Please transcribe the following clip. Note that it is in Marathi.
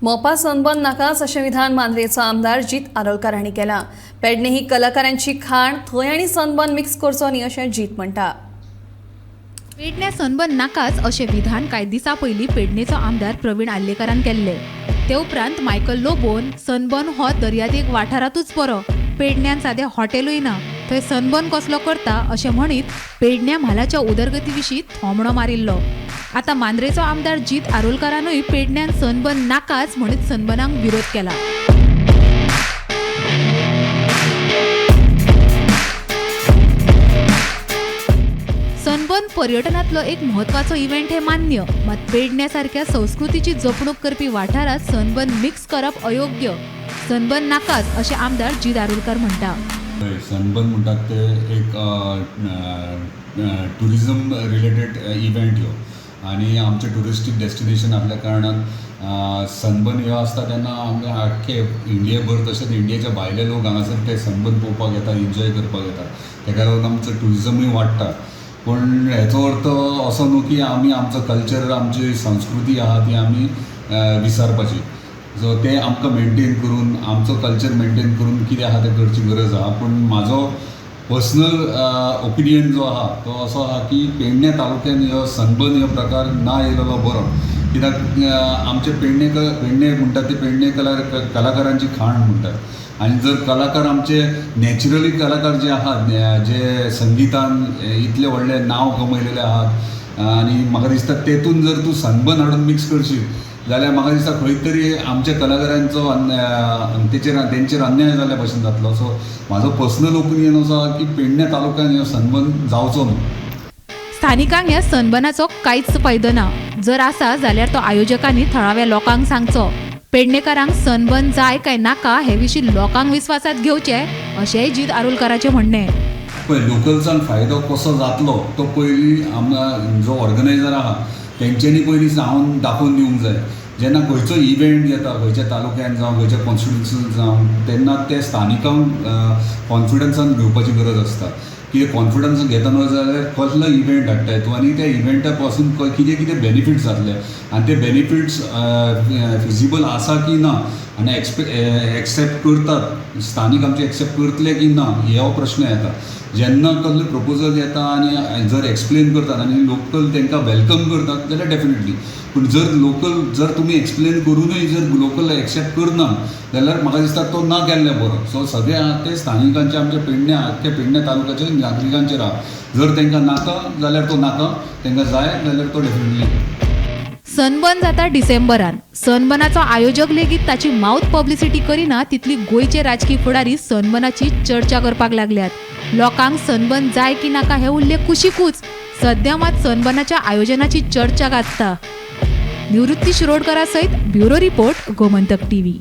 मोपा सनबर्न नाकाच अशें विधान मांद्रेचो आमदार जीत आरोलकार हांणी केलां। पेडणे ही कलाकारांची खाण, थंय आनी सनबर्न मिक्स करचो न्ही अशें जीत म्हणटा। पेडणे सनबर्न नाकाच अशें विधान कांय दिसां पयलीं पेडणेचो आमदार प्रवीण आल्लेकारान केल्ले। ते उपरांत मायकल लोबोन सनबर्न हो दर्यादेग वाठारांतूच बरो, पेडण्यान सादें हॉटेलूय ना, थंय सनबर्न कसलो करता अशें म्हणीत पेडण्या म्हालाच्या उदरगती विशीं थोमणो मारिल्लो। आतां मांद्रेचो आमदार जीत आरोलकारानूय पेडण्यान सनबर्न नाकाच म्हणीत सनबर्नाक विरोध केला। सनबर्न पर्यटनातलो एक म्हत्वाचो इव्हेंट हे मान्य, मात पेडण्यासारख्या संस्कृतीची जपणूक करपी वाठारांत सनबर्न मिक्स करप अयोग्य, सनबर्न नाकाच अशें आमदार जीत आरोलकार म्हणटा। सनबर्न म्हणटात ते एक टुरिजम रिलेटेड इव्हेंट ह्यो आनी आमचे टुरिस्टीक डेस्टिनेशन आसल्या कारणान सनबर्न ह्यो आसता तेन्ना आमी आख्खे इंडियेभर तशेंच इंडियेच्या भायले लोक हांगासर ते सनबर्न पळोवपाक येता, एन्जॉय करपाक येता, तेका लागून आमचो टुरिजमूय वाडटा। पूण हेचो अर्थ असो न्हू की आमी आमचो कल्चर, आमची संस्कृती आहा ती आमी विसरपाची। सो ते आमकां मेनटेन करून, आमचो कल्चर मेनटेन करून कितें आहा तें करची गरज आहा। पूण म्हाजो पर्सनल ओपिनियन जो आहा तो असो आहा की पेडणे तालुक्यान ह्यो सनबर्न ह्यो प्रकार ना येयलेलो बरो, कित्याक आमचे पेडणे म्हणटात ते पेडणे कलाकारांची खाण म्हणटात। आनी जर कलाकार आमचे नॅचरली कलाकार जे आहात, जे संगितान इतले व्हडले नांव कमयलेले आहात, आनी म्हाका दिसता तेतून जर तूं सनबर्न हाडून मिक्स करशीत जाल्यार म्हाका दिसता खंय तरी आमच्या कलाकारांचो तेंचेर अन्याय जाल्या भशेन जातलो। सो म्हाजो पर्सनल ओपिनियन असो आहा की पेडणे तालुक्यान ह्यो सनबर्न जावचो न्हू। स्थानिकांक ह्या सनबर्नाचो कांयच फायदो ना, जर आसा जाल्यार तो आयोजकांनी थळाव्या लोकांक सांगचो। पेडणेकारांक सनबर्न जाय काय नाका हे विशीं लोकांक विस्वासात घेवचे अशेंय जीत आरोलकाराचें म्हणणें। पळय, लोकल्सांक फायदो कसो जातलो तो पयलीं जो ऑर्गनायझर आहा तेंच्यांनी पयलीं जावन दाखोवन दिवंक जाय। जेन्ना खंयचो इव्हेंट येता, खंयच्या तालुक्यान जावं खंयच्या कॉन्स्टिट्युन्सीन जावं, तेन्ना ते स्थानिकांक कॉन्फिडन्सान घेवपाची गरज आसता। कितें कॉन्फिडन्स घेतना जाल्यार कसलो इव्हेंट हाडटाय तूं आनी त्या इव्हेंटा पासून कितें कितें बेनिफिट्स जातले आनी ते बेनिफिट्स फिजिबल आसा की ना आनी एक्सेप्ट करतात, स्थानीक आमचे एक्सेप्ट करतले की ना हो प्रश्न येता। जेन्ना कसले प्रपोजल येता आनी जर एक्सप्लेन करतात आनी लोकल तांकां वेलकम करतात जाल्यार डेफिनेटली, पूण जर तुमी एक्सप्लेन करूनय जर लोकल एक्सेप्ट करना जाल्यार म्हाका दिसता तो ना केल्लें बरो। सो सगळे आहा ते स्थानिकांचे, आमच्या पेडणे तालुक्याच्या नागरिकांचेर आहा। जर तांकां नाका जाल्यार तो नाका, तांकां जाय जाल्यार तो डेफिनेटली। सनबर्न जाता डिसेंबरान। सनबर्नाचो आयोजक लेगीत ताची माउथ पब्लिसिटी करिना तितली गोंयचे राजकीय फुडारी सनबर्नाची चर्चा करपाक लागल्यात। लोकांक सनबर्न जाय की नाका हे उरले कुशीकूच, सध्या मात सनबर्नाच्या आयोजनाची चर्चा गाजता। निवृत्ती शिरोडकरा सयत ब्युरो रिपोर्ट, गोमंतक टीव्ही।